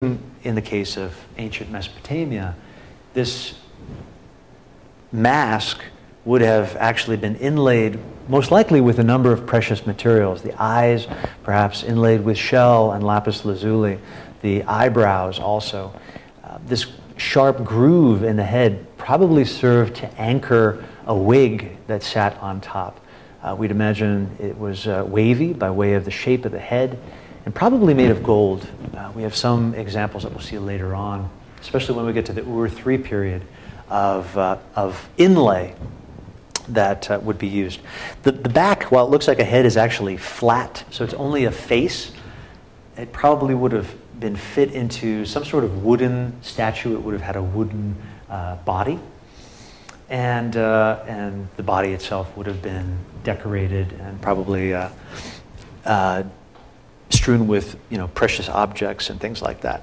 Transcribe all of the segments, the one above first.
in the case of ancient Mesopotamia, this mask would have actually been inlaid most likely with a number of precious materials. The eyes perhaps inlaid with shell and lapis lazuli, the eyebrows also. This sharp groove in the head probably served to anchor a wig that sat on top. We'd imagine it was wavy by way of the shape of the head, and probably made of gold. We have some examples that we'll see later on, especially when we get to the Ur III period of inlay that would be used. The back, while it looks like a head, is actually flat, so it's only a face. It probably would have been fit into some sort of wooden statue. It would have had a wooden body, and the body itself would have been decorated and probably strewn with, precious objects and things like that.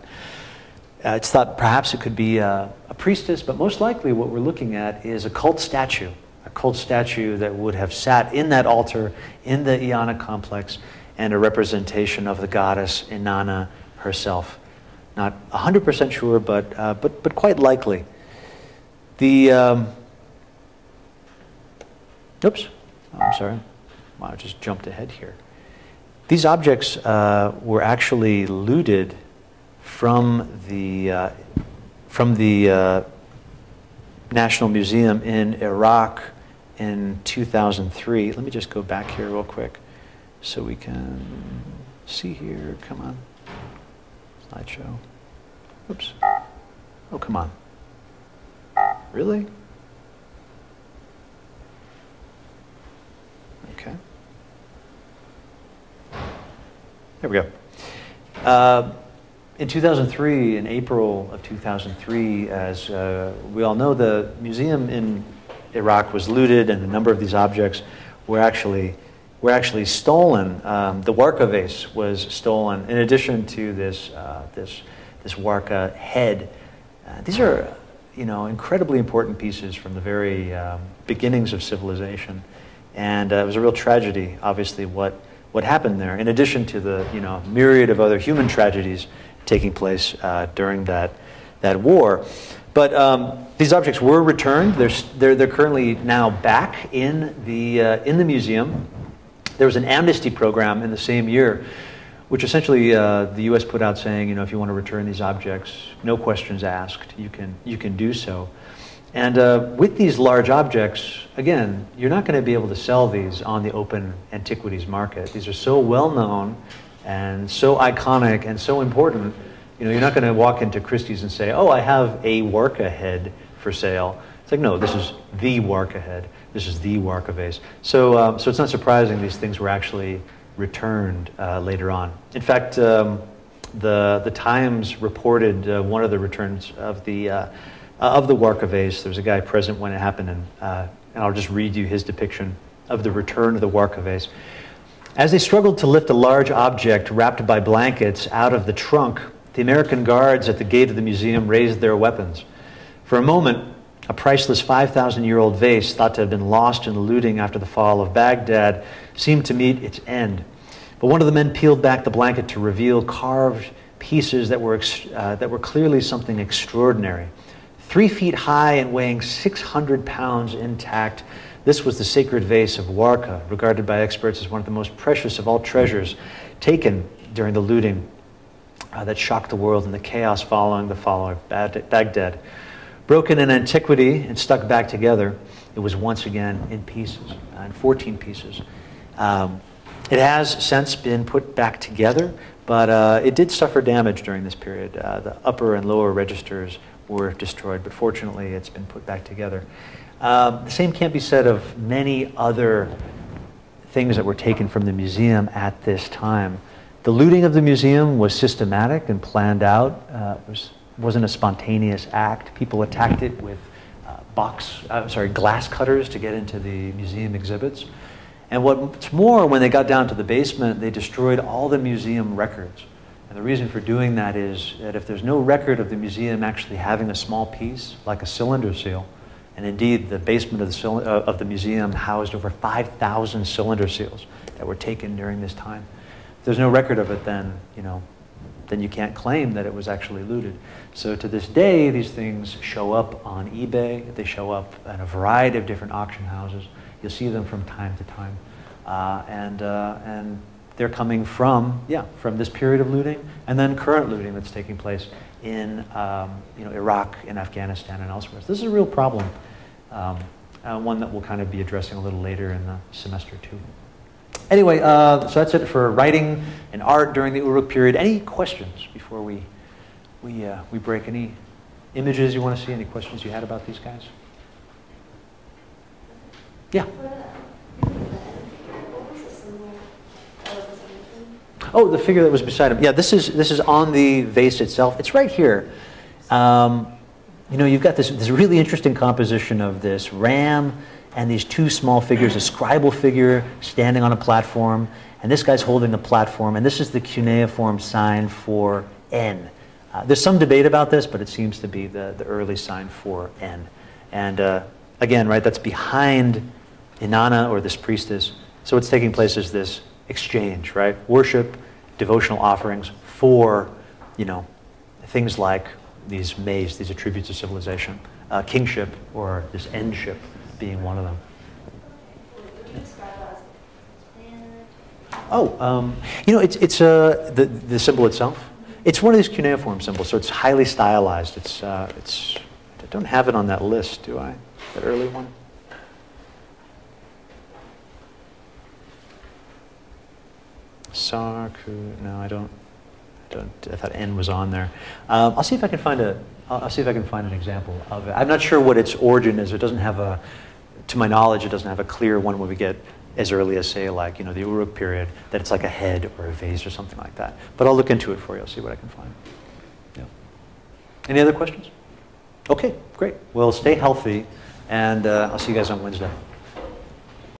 It's thought perhaps it could be a priestess, but most likely what we're looking at is a cult statue that would have sat in that altar in the Eona complex, and a representation of the goddess Inanna herself. Not 100% sure, but quite likely. Oops, I'm sorry. Wow, I just jumped ahead here. These objects were actually looted from the National Museum in Iraq in 2003. Let me just go back here real quick so we can see here. Come on. Slideshow. Oops. Oh, come on. Really? Okay. There we go. In 2003, in April of 2003, as we all know, the museum in Iraq was looted, and a number of these objects were actually stolen. The Warka vase was stolen, in addition to this Warka head. These are, incredibly important pieces from the very beginnings of civilization, and it was a real tragedy, obviously, what happened there, in addition to the myriad of other human tragedies taking place during that war. But these objects were returned. They're currently now back in the museum. There was an amnesty program in the same year, which essentially the U.S. put out saying, if you want to return these objects, no questions asked, you can do so. And with these large objects, again, you're not going to be able to sell these on the open antiquities market. These are so well known and so iconic and so important. You're not going to walk into Christie's and say, oh, I have a Warka head for sale. It's like, no, this is the Warka head. This is the Warka vase. So it's not surprising these things were actually returned later on. In fact, the Times reported one of the returns of the Warka vase. There was a guy present when it happened, and I'll just read you his depiction of the return of the Warka vase. As they struggled to lift a large object wrapped by blankets out of the trunk, the American guards at the gate of the museum raised their weapons. For a moment, a priceless 5,000-year-old vase, thought to have been lost in the looting after the fall of Baghdad, seemed to meet its end. But one of the men peeled back the blanket to reveal carved pieces that were clearly something extraordinary. 3 feet high and weighing 600 pounds intact, this was the sacred vase of Warka, regarded by experts as one of the most precious of all treasures taken during the looting that shocked the world in the chaos following the fall of Baghdad. Broken in antiquity and stuck back together, it was once again in pieces, in 14 pieces. It has since been put back together, but it did suffer damage during this period. The upper and lower registers were destroyed, but fortunately it's been put back together. The same can't be said of many other things that were taken from the museum at this time. The looting of the museum was systematic and planned out. It wasn't a spontaneous act. People attacked it with glass cutters to get into the museum exhibits. And what's more, when they got down to the basement, they destroyed all the museum records. And the reason for doing that is that if there's no record of the museum actually having a small piece, like a cylinder seal, and indeed the basement of the museum housed over 5,000 cylinder seals that were taken during this time. If there's no record of it, then then you can't claim that it was actually looted. So to this day, these things show up on eBay. They show up at a variety of different auction houses. You'll see them from time to time. And they're coming from, from this period of looting and then current looting that's taking place in Iraq, in Afghanistan, and elsewhere. So this is a real problem, one that we'll kind of be addressing a little later in the semester too. Anyway, so that's it for writing and art during the Uruk period. Any questions before we break? Any images you want to see? Any questions you had about these guys? Yeah. Oh, the figure that was beside him. Yeah, this is on the vase itself. It's right here. You've got this really interesting composition of this ram and these two small figures, a scribal figure standing on a platform, and this guy's holding a platform, and this is the cuneiform sign for N. There's some debate about this, but it seems to be the early sign for N. And again, right, that's behind Inanna, or this priestess. So what's taking place is this exchange, right? Worship, devotional offerings for, things like these maize, these attributes of civilization, kingship, or this endship being one of them. Oh, it's the symbol itself. It's one of these cuneiform symbols, so it's highly stylized. I don't have it on that list, do I? That early one. Sarku, no, I don't. I thought N was on there. I'll see if I can find an example of it. I'm not sure what its origin is. It doesn't have to my knowledge, it doesn't have a clear one where we get as early as, say, like, the Uruk period, that it's like a head or a vase or something like that. But I'll look into it for you. I'll see what I can find. Yeah. Any other questions? Okay, great. Well, stay healthy, and I'll see you guys on Wednesday.